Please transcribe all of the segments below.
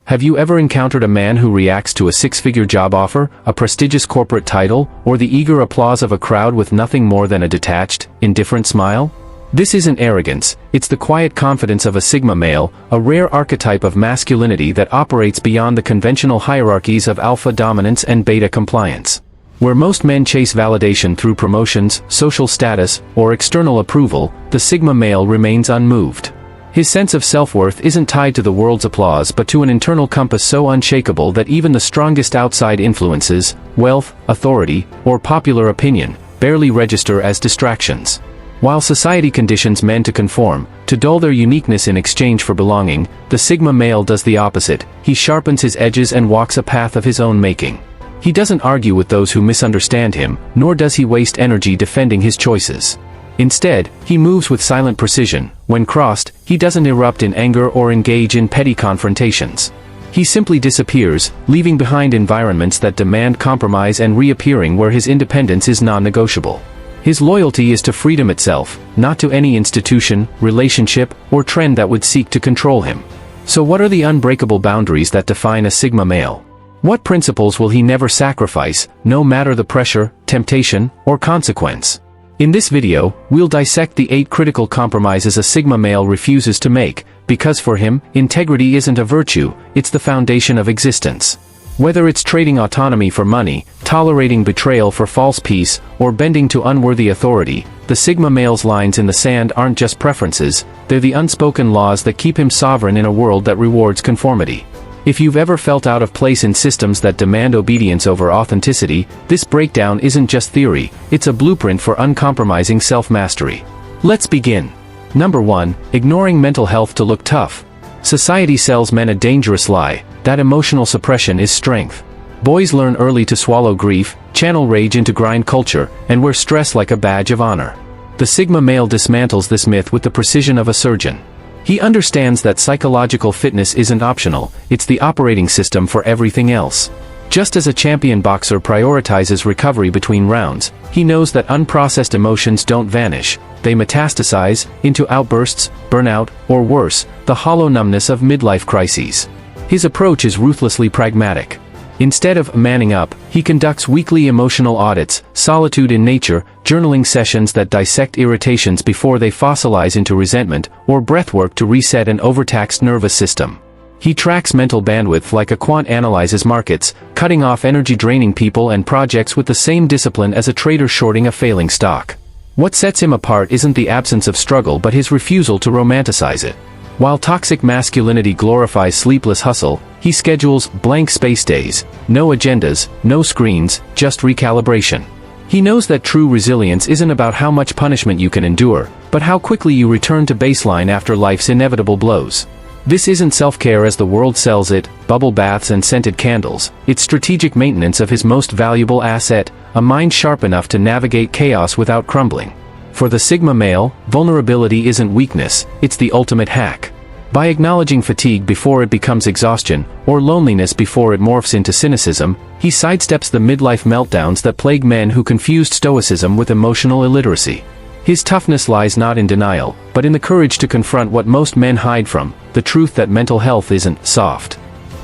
Have you ever encountered a man who reacts to a six-figure job offer, a prestigious corporate title, or the eager applause of a crowd with nothing more than a detached, indifferent smile? This isn't arrogance, it's the quiet confidence of a Sigma male, a rare archetype of masculinity that operates beyond the conventional hierarchies of alpha dominance and beta compliance. Where most men chase validation through promotions, social status, or external approval, the Sigma male remains unmoved. His sense of self-worth isn't tied to the world's applause but to an internal compass so unshakable that even the strongest outside influences, wealth, authority, or popular opinion, barely register as distractions. While society conditions men to conform, to dull their uniqueness in exchange for belonging, the Sigma male does the opposite. He sharpens his edges and walks a path of his own making. He doesn't argue with those who misunderstand him, nor does he waste energy defending his choices. Instead, he moves with silent precision. When crossed, he doesn't erupt in anger or engage in petty confrontations. He simply disappears, leaving behind environments that demand compromise and reappearing where his independence is non-negotiable. His loyalty is to freedom itself, not to any institution, relationship, or trend that would seek to control him. So what are the unbreakable boundaries that define a Sigma male? What principles will he never sacrifice, no matter the pressure, temptation, or consequence? In this video, we'll dissect the 8 critical compromises a Sigma male refuses to make, because for him, integrity isn't a virtue, it's the foundation of existence. Whether it's trading autonomy for money, tolerating betrayal for false peace, or bending to unworthy authority, the Sigma male's lines in the sand aren't just preferences, they're the unspoken laws that keep him sovereign in a world that rewards conformity. If you've ever felt out of place in systems that demand obedience over authenticity, this breakdown isn't just theory, it's a blueprint for uncompromising self-mastery. Let's begin. Number 1. Ignoring mental health to look tough. Society sells men a dangerous lie, that emotional suppression is strength. Boys learn early to swallow grief, channel rage into grind culture, and wear stress like a badge of honor. The Sigma male dismantles this myth with the precision of a surgeon. He understands that psychological fitness isn't optional, it's the operating system for everything else. Just as a champion boxer prioritizes recovery between rounds, he knows that unprocessed emotions don't vanish, they metastasize into outbursts, burnout, or worse, the hollow numbness of midlife crises. His approach is ruthlessly pragmatic. Instead of manning up, he conducts weekly emotional audits, solitude in nature, journaling sessions that dissect irritations before they fossilize into resentment, or breathwork to reset an overtaxed nervous system. He tracks mental bandwidth like a quant analyzes markets, cutting off energy-draining people and projects with the same discipline as a trader shorting a failing stock. What sets him apart isn't the absence of struggle but his refusal to romanticize it. While toxic masculinity glorifies sleepless hustle, he schedules blank space days, no agendas, no screens, just recalibration. He knows that true resilience isn't about how much punishment you can endure, but how quickly you return to baseline after life's inevitable blows. This isn't self-care as the world sells it, bubble baths and scented candles, it's strategic maintenance of his most valuable asset, a mind sharp enough to navigate chaos without crumbling. For the Sigma male, vulnerability isn't weakness, it's the ultimate hack. By acknowledging fatigue before it becomes exhaustion, or loneliness before it morphs into cynicism, he sidesteps the midlife meltdowns that plague men who confused stoicism with emotional illiteracy. His toughness lies not in denial, but in the courage to confront what most men hide from, the truth that mental health isn't soft.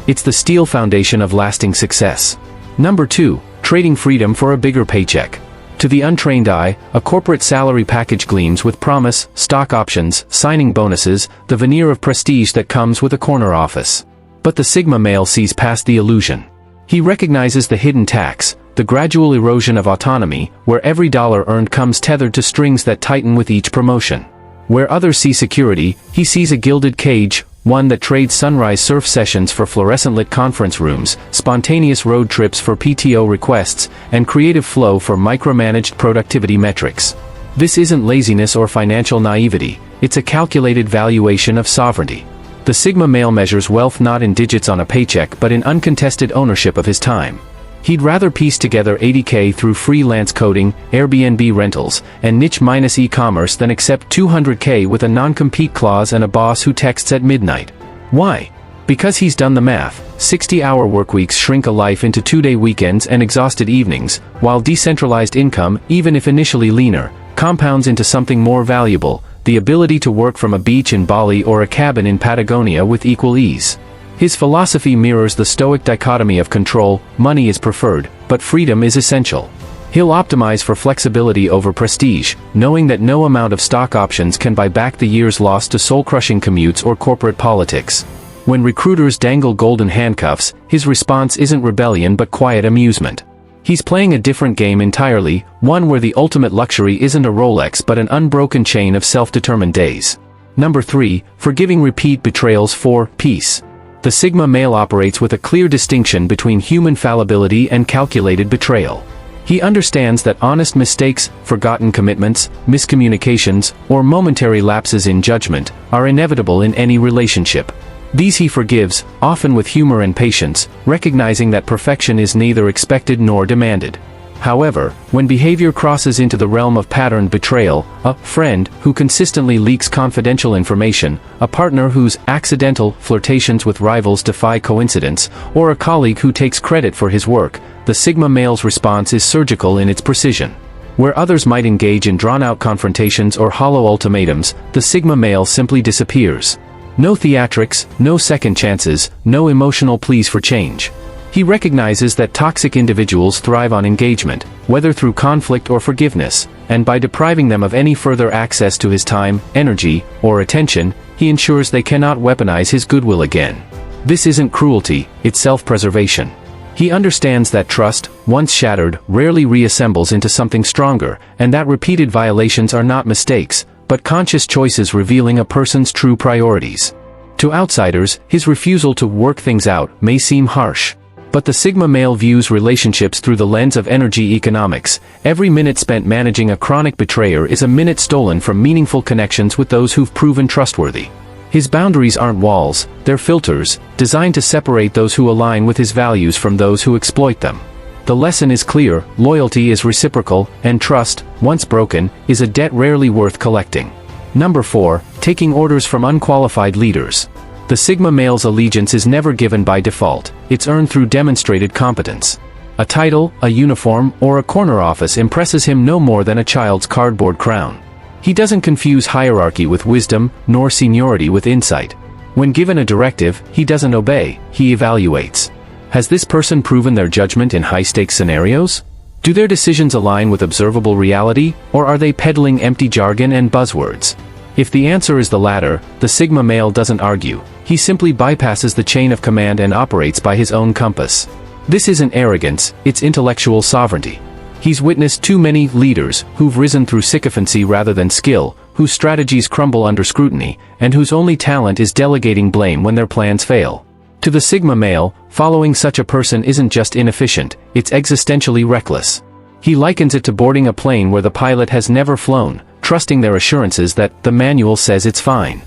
It's the steel foundation of lasting success. Number 2. Trading freedom for a bigger paycheck. To the untrained eye, a corporate salary package gleams with promise, stock options, signing bonuses, the veneer of prestige that comes with a corner office. But the Sigma male sees past the illusion. He recognizes the hidden tax, the gradual erosion of autonomy, where every dollar earned comes tethered to strings that tighten with each promotion. Where others see security, he sees a gilded cage, one that trades sunrise surf sessions for fluorescent-lit conference rooms, spontaneous road trips for PTO requests, and creative flow for micromanaged productivity metrics. This isn't laziness or financial naivety, it's a calculated valuation of sovereignty. The Sigma male measures wealth not in digits on a paycheck but in uncontested ownership of his time. He'd rather piece together $80K through freelance coding, Airbnb rentals, and niche e-commerce than accept $200K with a non-compete clause and a boss who texts at midnight. Why? Because he's done the math. 60-hour workweeks shrink a life into 2-day weekends and exhausted evenings, while decentralized income, even if initially leaner, compounds into something more valuable, the ability to work from a beach in Bali or a cabin in Patagonia with equal ease. His philosophy mirrors the Stoic dichotomy of control. Money is preferred, but freedom is essential. He'll optimize for flexibility over prestige, knowing that no amount of stock options can buy back the years lost to soul-crushing commutes or corporate politics. When recruiters dangle golden handcuffs, his response isn't rebellion but quiet amusement. He's playing a different game entirely, one where the ultimate luxury isn't a Rolex but an unbroken chain of self-determined days. Number 3. Forgiving repeat betrayals. 4. Peace. The Sigma male operates with a clear distinction between human fallibility and calculated betrayal. He understands that honest mistakes, forgotten commitments, miscommunications, or momentary lapses in judgment are inevitable in any relationship. These he forgives, often with humor and patience, recognizing that perfection is neither expected nor demanded. However, when behavior crosses into the realm of patterned betrayal, a friend who consistently leaks confidential information, a partner whose accidental flirtations with rivals defy coincidence, or a colleague who takes credit for his work, the Sigma male's response is surgical in its precision. Where others might engage in drawn-out confrontations or hollow ultimatums, the Sigma male simply disappears. No theatrics, no second chances, no emotional pleas for change. He recognizes that toxic individuals thrive on engagement, whether through conflict or forgiveness, and by depriving them of any further access to his time, energy, or attention, he ensures they cannot weaponize his goodwill again. This isn't cruelty, it's self-preservation. He understands that trust, once shattered, rarely reassembles into something stronger, and that repeated violations are not mistakes, but conscious choices revealing a person's true priorities. To outsiders, his refusal to work things out may seem harsh. But the Sigma male views relationships through the lens of energy economics. Every minute spent managing a chronic betrayer is a minute stolen from meaningful connections with those who've proven trustworthy. His boundaries aren't walls, they're filters, designed to separate those who align with his values from those who exploit them. The lesson is clear: loyalty is reciprocal, and trust, once broken, is a debt rarely worth collecting. Number 4. Taking orders from unqualified leaders. The Sigma male's allegiance is never given by default, it's earned through demonstrated competence. A title, a uniform, or a corner office impresses him no more than a child's cardboard crown. He doesn't confuse hierarchy with wisdom, nor seniority with insight. When given a directive, he doesn't obey, he evaluates. Has this person proven their judgment in high-stakes scenarios? Do their decisions align with observable reality, or are they peddling empty jargon and buzzwords? If the answer is the latter, the Sigma male doesn't argue. He simply bypasses the chain of command and operates by his own compass. This isn't arrogance, it's intellectual sovereignty. He's witnessed too many leaders who've risen through sycophancy rather than skill, whose strategies crumble under scrutiny, and whose only talent is delegating blame when their plans fail. To the Sigma male, following such a person isn't just inefficient, it's existentially reckless. He likens it to boarding a plane where the pilot has never flown, trusting their assurances that the manual says it's fine.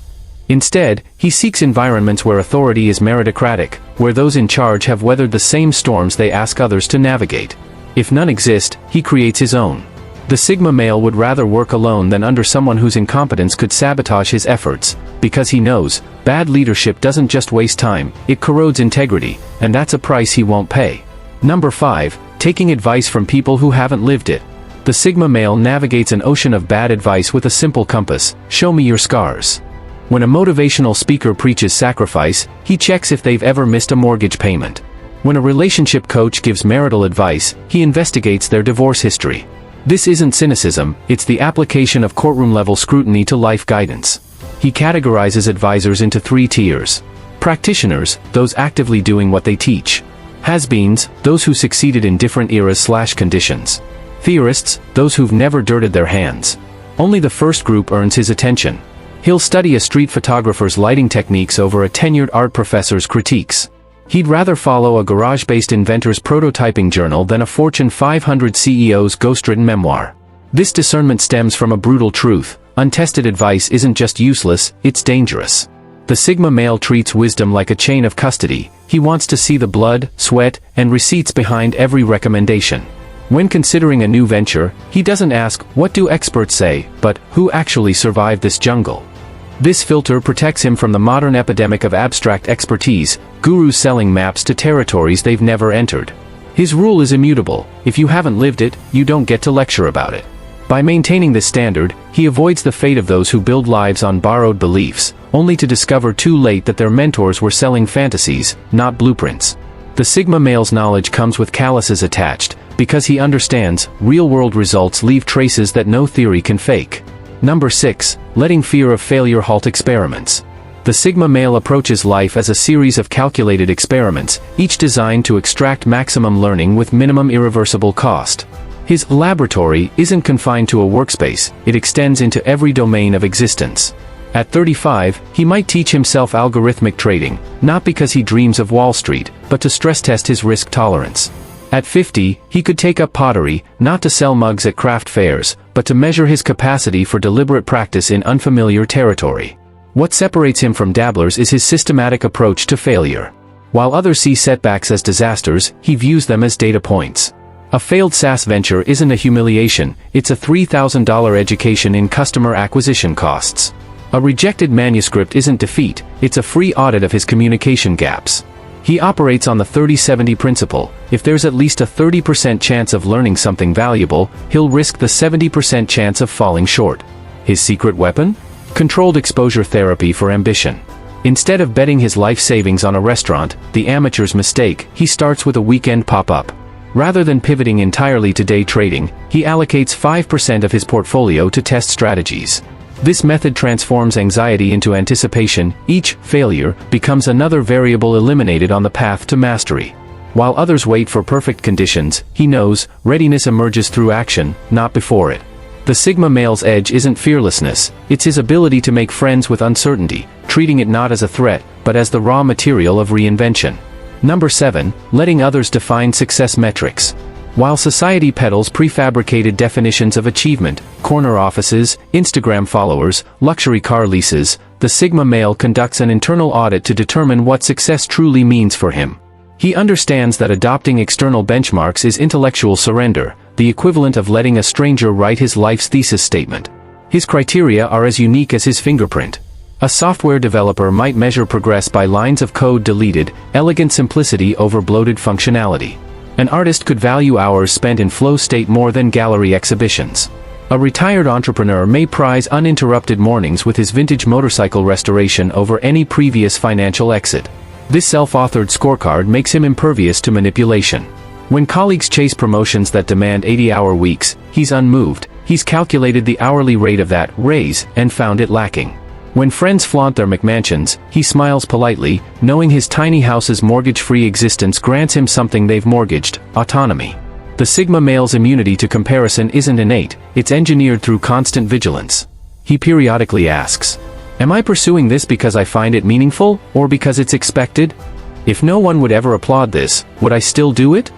Instead, he seeks environments where authority is meritocratic, where those in charge have weathered the same storms they ask others to navigate. If none exist, he creates his own. The Sigma male would rather work alone than under someone whose incompetence could sabotage his efforts, because he knows, bad leadership doesn't just waste time, it corrodes integrity, and that's a price he won't pay. Number 5. Taking advice from people who haven't lived it. The Sigma male navigates an ocean of bad advice with a simple compass: show me your scars. When a motivational speaker preaches sacrifice, he checks if they've ever missed a mortgage payment. When a relationship coach gives marital advice, he investigates their divorce history. This isn't cynicism, it's the application of courtroom-level scrutiny to life guidance. He categorizes advisors into 3 tiers. Practitioners, those actively doing what they teach. Has-beens, those who succeeded in different eras/conditions. Theorists, those who've never dirted their hands. Only the first group earns his attention. He'll study a street photographer's lighting techniques over a tenured art professor's critiques. He'd rather follow a garage-based inventor's prototyping journal than a Fortune 500 CEO's ghost-written memoir. This discernment stems from a brutal truth: untested advice isn't just useless, it's dangerous. The Sigma male treats wisdom like a chain of custody. He wants to see the blood, sweat, and receipts behind every recommendation. When considering a new venture, he doesn't ask, "What do experts say?" but, "Who actually survived this jungle?" This filter protects him from the modern epidemic of abstract expertise, gurus selling maps to territories they've never entered. His rule is immutable: if you haven't lived it, you don't get to lecture about it. By maintaining this standard, he avoids the fate of those who build lives on borrowed beliefs, only to discover too late that their mentors were selling fantasies, not blueprints. The Sigma male's knowledge comes with calluses attached, because he understands, real-world results leave traces that no theory can fake. Number 6. Letting fear of failure halt experiments. The Sigma male approaches life as a series of calculated experiments, each designed to extract maximum learning with minimum irreversible cost. His laboratory isn't confined to a workspace, it extends into every domain of existence. At 35, he might teach himself algorithmic trading, not because he dreams of Wall Street, but to stress test his risk tolerance. At 50, he could take up pottery, not to sell mugs at craft fairs, but to measure his capacity for deliberate practice in unfamiliar territory. What separates him from dabblers is his systematic approach to failure. While others see setbacks as disasters, he views them as data points. A failed SaaS venture isn't a humiliation, it's a $3,000 education in customer acquisition costs. A rejected manuscript isn't defeat, it's a free audit of his communication gaps. He operates on the 30-70 principle. If there's at least a 30% chance of learning something valuable, he'll risk the 70% chance of falling short. His secret weapon? Controlled exposure therapy for ambition. Instead of betting his life savings on a restaurant, the amateur's mistake, he starts with a weekend pop-up. Rather than pivoting entirely to day trading, he allocates 5% of his portfolio to test strategies. This method transforms anxiety into anticipation. Each failure becomes another variable eliminated on the path to mastery. While others wait for perfect conditions, he knows, readiness emerges through action, not before it. The Sigma male's edge isn't fearlessness, it's his ability to make friends with uncertainty, treating it not as a threat, but as the raw material of reinvention. Number 7. Letting others define success metrics. While society peddles prefabricated definitions of achievement, corner offices, Instagram followers, luxury car leases, the Sigma male conducts an internal audit to determine what success truly means for him. He understands that adopting external benchmarks is intellectual surrender, the equivalent of letting a stranger write his life's thesis statement. His criteria are as unique as his fingerprint. A software developer might measure progress by lines of code deleted, elegant simplicity over bloated functionality. An artist could value hours spent in flow state more than gallery exhibitions. A retired entrepreneur may prize uninterrupted mornings with his vintage motorcycle restoration over any previous financial exit. This self-authored scorecard makes him impervious to manipulation. When colleagues chase promotions that demand 80-hour weeks, he's unmoved. He's calculated the hourly rate of that raise and found it lacking. When friends flaunt their McMansions, he smiles politely, knowing his tiny house's mortgage-free existence grants him something they've mortgaged: autonomy. The Sigma male's immunity to comparison isn't innate, it's engineered through constant vigilance. He periodically asks, "Am I pursuing this because I find it meaningful, or because it's expected? If no one would ever applaud this, would I still do it?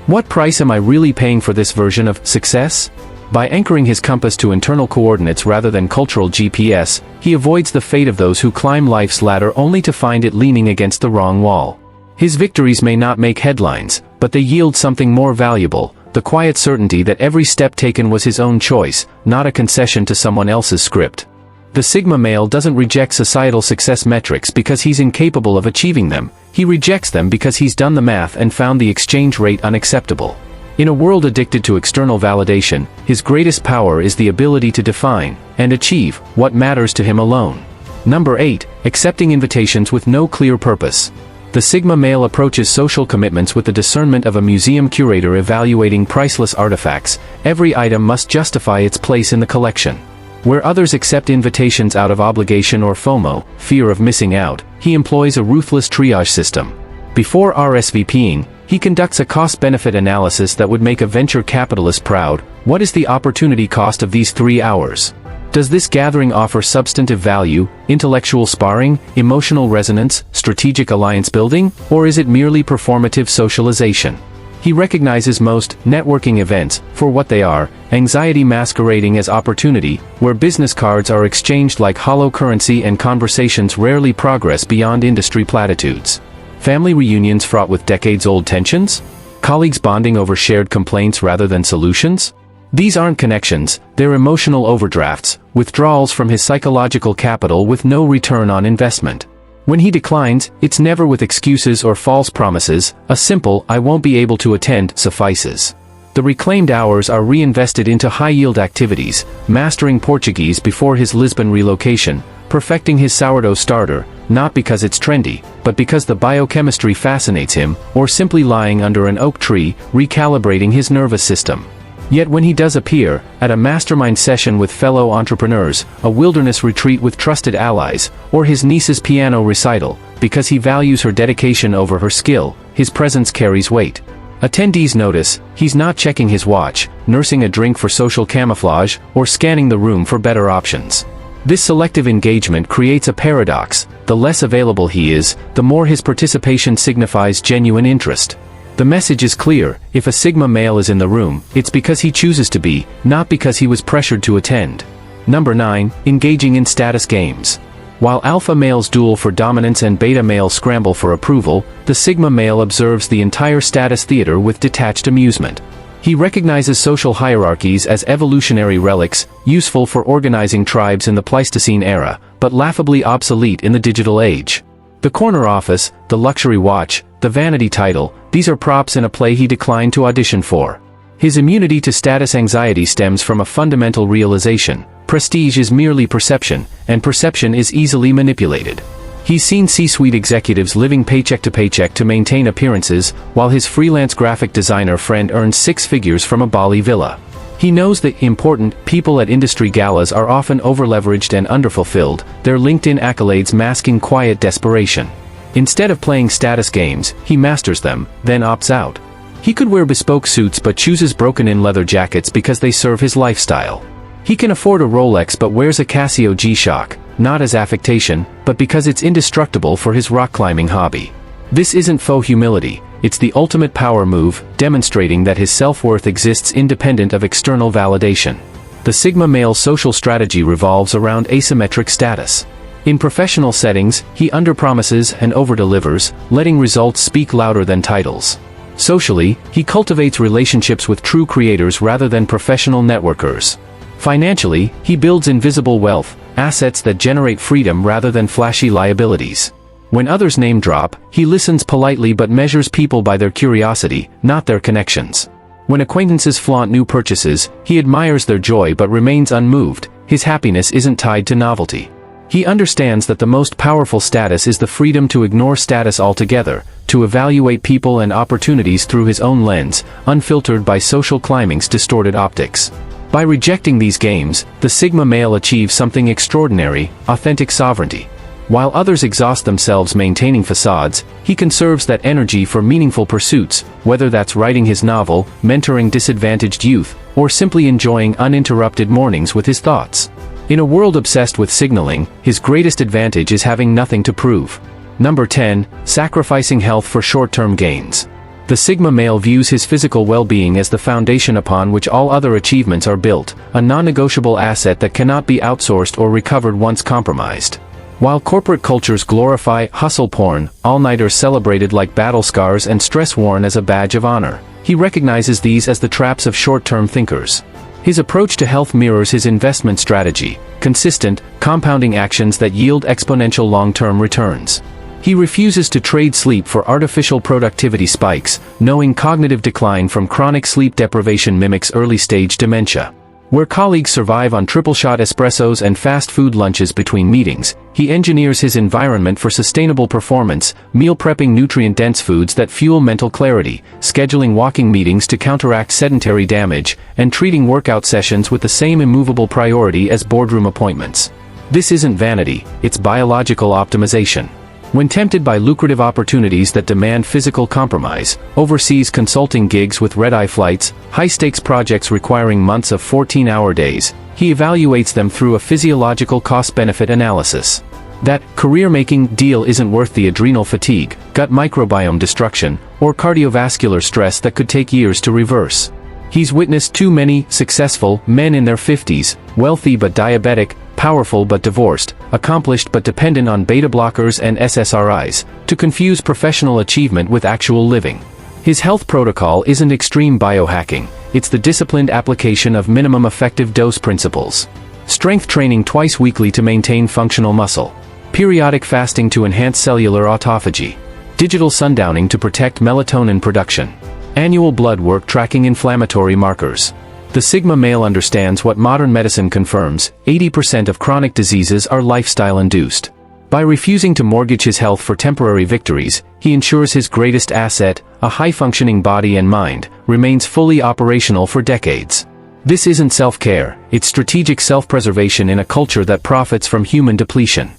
What price am I really paying for this version of success?" By anchoring his compass to internal coordinates rather than cultural GPS, he avoids the fate of those who climb life's ladder only to find it leaning against the wrong wall. His victories may not make headlines, but they yield something more valuable: the quiet certainty that every step taken was his own choice, not a concession to someone else's script. The Sigma male doesn't reject societal success metrics because he's incapable of achieving them. He rejects them because he's done the math and found the exchange rate unacceptable. In a world addicted to external validation, his greatest power is the ability to define and achieve what matters to him alone. Number 8. Accepting invitations with no clear purpose. The Sigma male approaches social commitments with the discernment of a museum curator evaluating priceless artifacts. Every item must justify its place in the collection. Where others accept invitations out of obligation or FOMO, fear of missing out, he employs a ruthless triage system. Before RSVPing, he conducts a cost-benefit analysis that would make a venture capitalist proud. What is the opportunity cost of these 3 hours? Does this gathering offer substantive value, intellectual sparring, emotional resonance, strategic alliance building, or is it merely performative socialization? He recognizes most networking events for what they are: anxiety masquerading as opportunity, where business cards are exchanged like hollow currency and conversations rarely progress beyond industry platitudes. Family reunions fraught with decades-old tensions? Colleagues bonding over shared complaints rather than solutions? These aren't connections, they're emotional overdrafts, withdrawals from his psychological capital with no return on investment. When he declines, it's never with excuses or false promises. A simple "I won't be able to attend" suffices. The reclaimed hours are reinvested into high-yield activities, mastering Portuguese before his Lisbon relocation, perfecting his sourdough starter, not because it's trendy, but because the biochemistry fascinates him, or simply lying under an oak tree, recalibrating his nervous system. Yet when he does appear, at a mastermind session with fellow entrepreneurs, a wilderness retreat with trusted allies, or his niece's piano recital, because he values her dedication over her skill, his presence carries weight. Attendees notice, he's not checking his watch, nursing a drink for social camouflage, or scanning the room for better options. This selective engagement creates a paradox. The less available he is, the more his participation signifies genuine interest. The message is clear: if a Sigma male is in the room, it's because he chooses to be, not because he was pressured to attend. Number 9. Engaging in status games. While alpha males duel for dominance and beta males scramble for approval, the Sigma male observes the entire status theater with detached amusement. He recognizes social hierarchies as evolutionary relics, useful for organizing tribes in the Pleistocene era, but laughably obsolete in the digital age. The corner office, the luxury watch, the vanity title, these are props in a play he declined to audition for. His immunity to status anxiety stems from a fundamental realization: prestige is merely perception, and perception is easily manipulated. He's seen C-suite executives living paycheck to paycheck to maintain appearances, while his freelance graphic designer friend earns 6 figures from a Bali villa. He knows that important people at industry galas are often overleveraged and underfulfilled, their LinkedIn accolades masking quiet desperation. Instead of playing status games, he masters them, then opts out. He could wear bespoke suits but chooses broken-in leather jackets because they serve his lifestyle. He can afford a Rolex but wears a Casio G-Shock, not as affectation, but because it's indestructible for his rock-climbing hobby. This isn't faux humility, it's the ultimate power move, demonstrating that his self-worth exists independent of external validation. The Sigma male's social strategy revolves around asymmetric status. In professional settings, he underpromises and overdelivers, letting results speak louder than titles. Socially, he cultivates relationships with true creators rather than professional networkers. Financially, he builds invisible wealth, assets that generate freedom rather than flashy liabilities. When others name drop, he listens politely but measures people by their curiosity, not their connections. When acquaintances flaunt new purchases, he admires their joy but remains unmoved. His happiness isn't tied to novelty. He understands that the most powerful status is the freedom to ignore status altogether, to evaluate people and opportunities through his own lens, unfiltered by social climbing's distorted optics. By rejecting these games, the Sigma male achieves something extraordinary: authentic sovereignty. While others exhaust themselves maintaining facades, he conserves that energy for meaningful pursuits, whether that's writing his novel, mentoring disadvantaged youth, or simply enjoying uninterrupted mornings with his thoughts. In a world obsessed with signaling, his greatest advantage is having nothing to prove. Number 10. Sacrificing health for short-term gains. The Sigma male views his physical well-being as the foundation upon which all other achievements are built, a non-negotiable asset that cannot be outsourced or recovered once compromised. While corporate cultures glorify hustle porn, all-nighters celebrated like battle scars and stress worn as a badge of honor, he recognizes these as the traps of short-term thinkers. His approach to health mirrors his investment strategy: consistent, compounding actions that yield exponential long-term returns. He refuses to trade sleep for artificial productivity spikes, knowing cognitive decline from chronic sleep deprivation mimics early-stage dementia. Where colleagues survive on triple-shot espressos and fast food lunches between meetings, he engineers his environment for sustainable performance, meal prepping nutrient-dense foods that fuel mental clarity, scheduling walking meetings to counteract sedentary damage, and treating workout sessions with the same immovable priority as boardroom appointments. This isn't vanity, it's biological optimization. When tempted by lucrative opportunities that demand physical compromise, overseas consulting gigs with red-eye flights, high-stakes projects requiring months of 14-hour days, he evaluates them through a physiological cost-benefit analysis. That career-making deal isn't worth the adrenal fatigue, gut microbiome destruction, or cardiovascular stress that could take years to reverse. He's witnessed too many successful men in their 50s, wealthy but diabetic, powerful but divorced, accomplished but dependent on beta blockers and SSRIs, to confuse professional achievement with actual living. His health protocol isn't extreme biohacking, it's the disciplined application of minimum effective dose principles. Strength training twice weekly to maintain functional muscle. Periodic fasting to enhance cellular autophagy. Digital sundowning to protect melatonin production. Annual blood work tracking inflammatory markers. The Sigma male understands what modern medicine confirms: 80% of chronic diseases are lifestyle-induced. By refusing to mortgage his health for temporary victories, he ensures his greatest asset, a high-functioning body and mind, remains fully operational for decades. This isn't self-care, it's strategic self-preservation in a culture that profits from human depletion.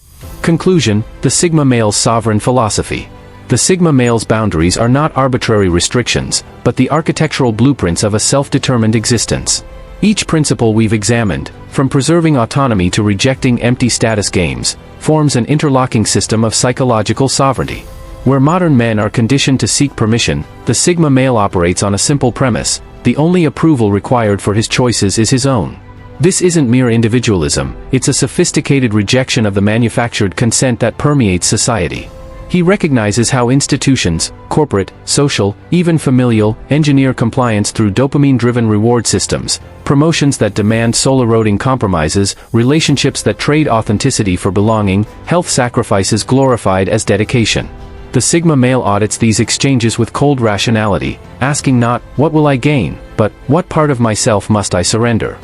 Conclusion: the Sigma male's sovereign philosophy. The Sigma male's boundaries are not arbitrary restrictions, but the architectural blueprints of a self-determined existence. Each principle we've examined, from preserving autonomy to rejecting empty status games, forms an interlocking system of psychological sovereignty. Where modern men are conditioned to seek permission, the Sigma male operates on a simple premise: the only approval required for his choices is his own. This isn't mere individualism, it's a sophisticated rejection of the manufactured consent that permeates society. He recognizes how institutions, corporate, social, even familial, engineer compliance through dopamine-driven reward systems, promotions that demand soul-eroding compromises, relationships that trade authenticity for belonging, health sacrifices glorified as dedication. The Sigma male audits these exchanges with cold rationality, asking not, "What will I gain?" but, "What part of myself must I surrender?"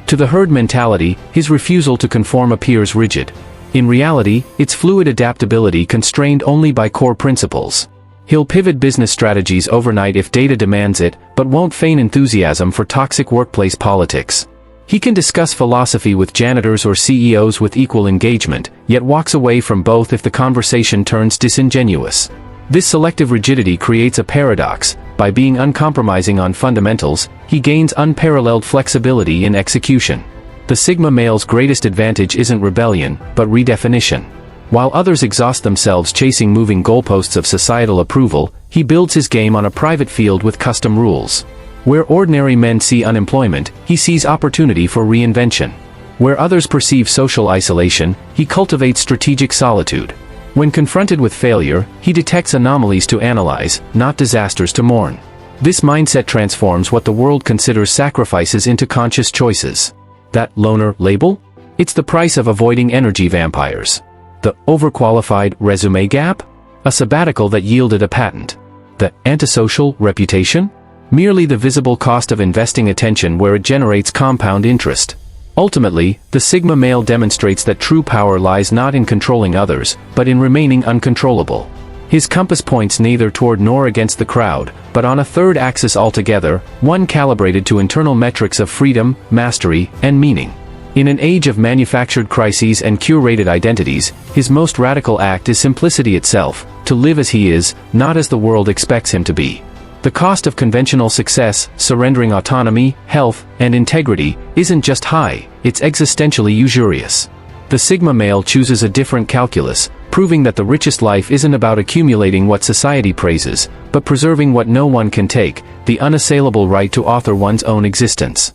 To the herd mentality, his refusal to conform appears rigid. In reality, it's fluid adaptability constrained only by core principles. He'll pivot business strategies overnight if data demands it, but won't feign enthusiasm for toxic workplace politics. He can discuss philosophy with janitors or CEOs with equal engagement, yet walks away from both if the conversation turns disingenuous. This selective rigidity creates a paradox. By being uncompromising on fundamentals, he gains unparalleled flexibility in execution. The Sigma male's greatest advantage isn't rebellion, but redefinition. While others exhaust themselves chasing moving goalposts of societal approval, he builds his game on a private field with custom rules. Where ordinary men see unemployment, he sees opportunity for reinvention. Where others perceive social isolation, he cultivates strategic solitude. When confronted with failure, he detects anomalies to analyze, not disasters to mourn. This mindset transforms what the world considers sacrifices into conscious choices. That loner label? It's the price of avoiding energy vampires. The overqualified resume gap? A sabbatical that yielded a patent. The antisocial reputation? Merely the visible cost of investing attention where it generates compound interest. Ultimately, the Sigma male demonstrates that true power lies not in controlling others, but in remaining uncontrollable. His compass points neither toward nor against the crowd, but on a third axis altogether, one calibrated to internal metrics of freedom, mastery, and meaning. In an age of manufactured crises and curated identities, his most radical act is simplicity itself, to live as he is, not as the world expects him to be. The cost of conventional success, surrendering autonomy, health, and integrity, isn't just high, it's existentially usurious. The Sigma male chooses a different calculus, proving that the richest life isn't about accumulating what society praises, but preserving what no one can take, the unassailable right to author one's own existence.